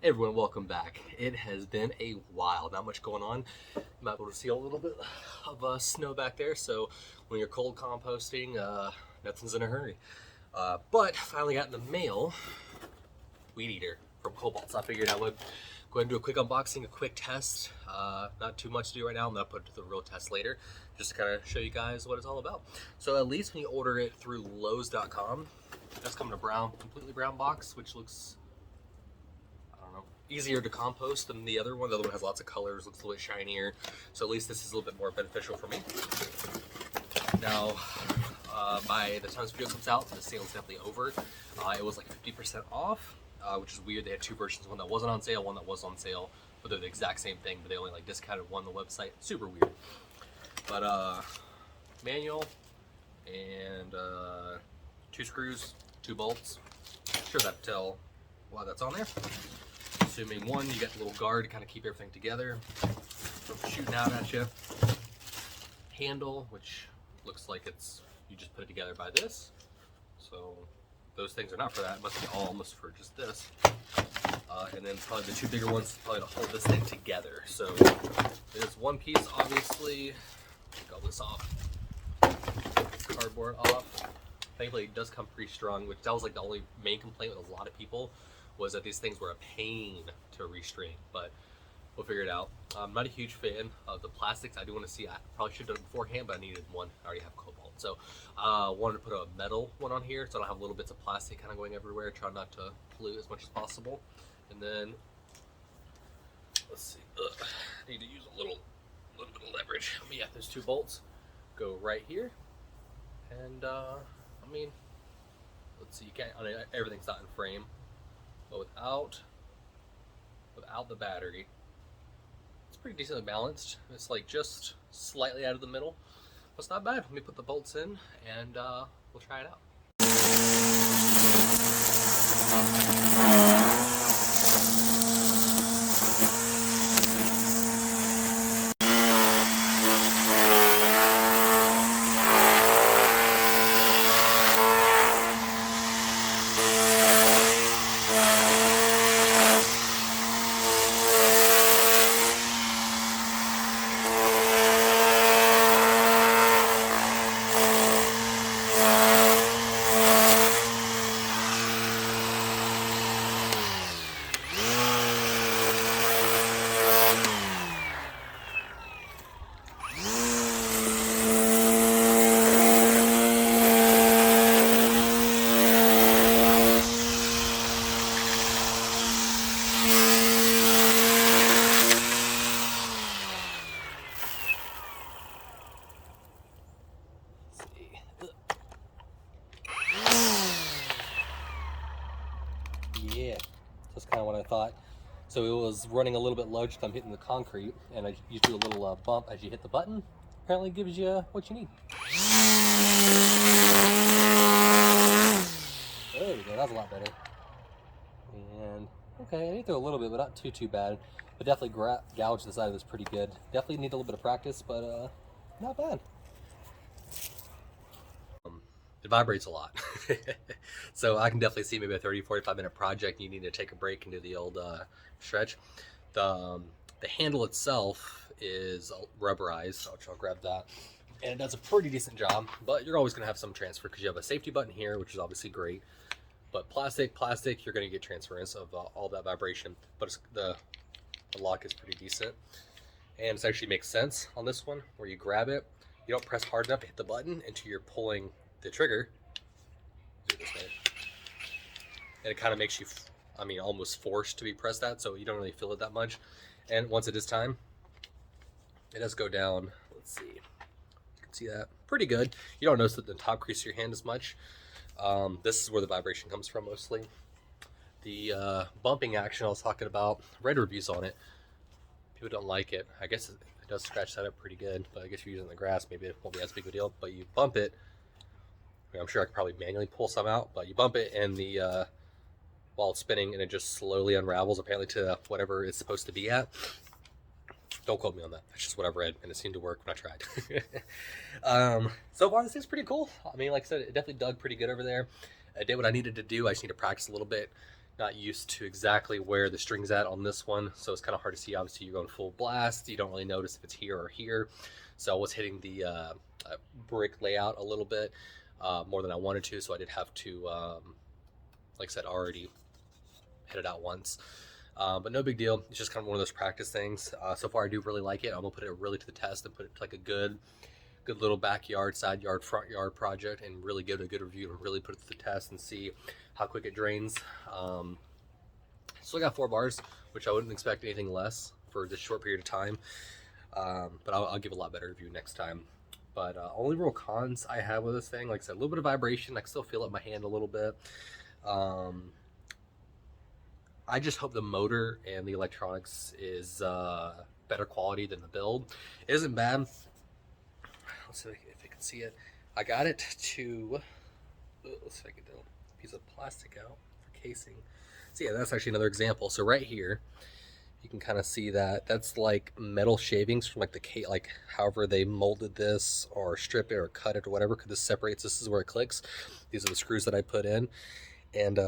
Hey everyone, welcome back. It has been a while, not much going on. You might be able to see a little bit of snow back there, so when you're cold composting, nothing's in a hurry. But finally got in the mail, Weed Eater from Kobalt, so I figured I would go ahead and do a quick unboxing, a quick test. Not too much to do right now, I'm gonna put it to the real test later, just to kind of show you guys what it's all about. So at least when you order it through Lowe's.com, it does come in a completely brown box, which looks easier to compost than the other one. The other one has lots of colors, looks a little bit shinier. So at least this is a little bit more beneficial for me. Now, by the time this video comes out, the sale is definitely over. It was like 50% off, which is weird. They had two versions, one that wasn't on sale, one that was on sale, but they're the exact same thing, but they only like discounted one on the website. Super weird. But manual and 2 screws, 2 bolts. Sure that tell why that's on there. Assuming one, you got the little guard to kind of keep everything together from shooting out at you. Handle, which looks like you just put it together by this. So those things are not for that. It must be almost for just this. And then probably the 2 bigger ones probably to hold this thing together. So there's one piece, obviously. Take all this off. Cardboard off. Thankfully it does come pretty strong, which that was like the only main complaint with a lot of people, was that these things were a pain to restring, but we'll figure it out. I'm not a huge fan of the plastics. I do want to see, I probably should have done it beforehand, but I needed one. I already have Kobalt. So wanted to put a metal one on here so I don't have little bits of plastic kind of going everywhere. Try not to pollute as much as possible. And then, let's see, I need to use a little bit of leverage. But yeah, there's 2 bolts. Go right here. And I mean, let's see, everything's not in frame. But without the battery, it's pretty decently balanced. It's like just slightly out of the middle. But it's not bad. Let me put the bolts in and we'll try it out. Yeah, that's kind of what I thought. So it was running a little bit low just I'm hitting the concrete, and you do a little bump as you hit the button. Apparently it gives you what you need. There we go, that's a lot better. And okay, I need to throw a little bit, but not too bad. But definitely gouge the side of this pretty good. Definitely need a little bit of practice, but not bad. It vibrates a lot. So I can definitely see maybe a 30-45 minute project. You need to take a break and do the old stretch. The handle itself is rubberized, which I'll grab that. And it does a pretty decent job, but you're always gonna have some transfer because you have a safety button here, which is obviously great. But plastic, you're gonna get transference of all that vibration. But the lock is pretty decent. And it actually makes sense on this one, where you grab it, you don't press hard enough to hit the button until you're pulling the trigger, and it kind of makes you, almost forced to be pressed that, so you don't really feel it that much. And once it is time, it does go down. Let's see, you can see that pretty good. You don't notice that the top crease of your hand as much. This is where the vibration comes from mostly. The bumping action I was talking about, read reviews on it. People don't like it. I guess it does scratch that up pretty good, but I guess if you're using the grass, maybe it won't be as big of a deal. But you bump it. I'm sure I could probably manually pull some out, but you bump it and while it's spinning, and it just slowly unravels apparently to whatever it's supposed to be at. Don't quote me on that. That's just what I've read, and it seemed to work when I tried. So far, this thing's pretty cool. Like I said, it definitely dug pretty good over there. I did what I needed to do. I just need to practice a little bit, not used to exactly where the string's at on this one, so it's kind of hard to see. Obviously, you're going full blast. You don't really notice if it's here or here. So I was hitting the brick layout a little bit more than I wanted to, so I did have to, like I said, already hit it out once. But no big deal. It's just kind of one of those practice things. So far, I do really like it. I'm gonna put it really to the test and put it to like a good little backyard, side yard, front yard project, and really give it a good review and really put it to the test and see how quick it drains. Still got 4 bars, which I wouldn't expect anything less for this short period of time. But I'll give a lot better review next time. But only real cons I have with this thing, like I said, a little bit of vibration. I can still feel it in my hand a little bit. I just hope the motor and the electronics is better quality than the build. It isn't bad. Let's see if I can see it. I got it to, let's see if I can do a piece of plastic out for casing. So yeah, that's actually another example. So right here, you can kind of see that that's like metal shavings from like the like however they molded this or strip it or cut it or whatever, because this separates. This is where it clicks. These are the screws that I put in, and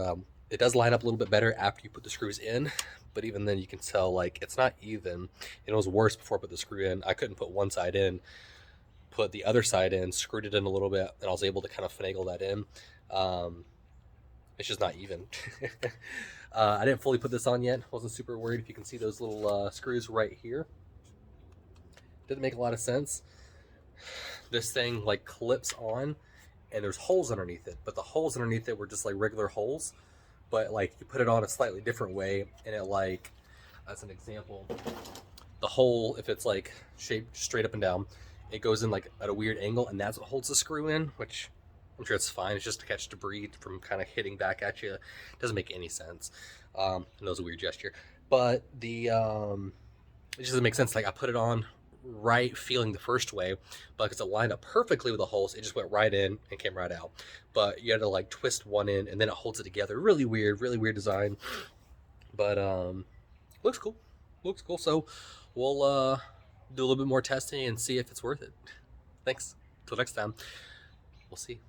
it does line up a little bit better after you put the screws in, but even then you can tell like it's not even. It was worse before I put the screw in. I couldn't put one side in, put the other side in, screwed it in a little bit, and I was able to kind of finagle that in. It's just not even. I didn't fully put this on yet. Wasn't super worried. If you can see those little screws right here, didn't make a lot of sense. This thing like clips on, and there's holes underneath it, but the holes underneath it were just like regular holes, but like you put it on a slightly different way, and it like, as an example, the hole, if it's like shaped straight up and down, it goes in like at a weird angle, and that's what holds the screw in, which I'm sure it's fine. It's just to catch debris from kind of hitting back at you. It doesn't make any sense. And that was a weird gesture, but the it just doesn't make sense. Like I put it on right feeling the first way, but because it lined up perfectly with the holes, it just went right in and came right out. But you had to like twist one in, and then it holds it together. Really weird design, but looks cool. Looks cool. So we'll do a little bit more testing and see if it's worth it. Thanks. Till next time. We'll see.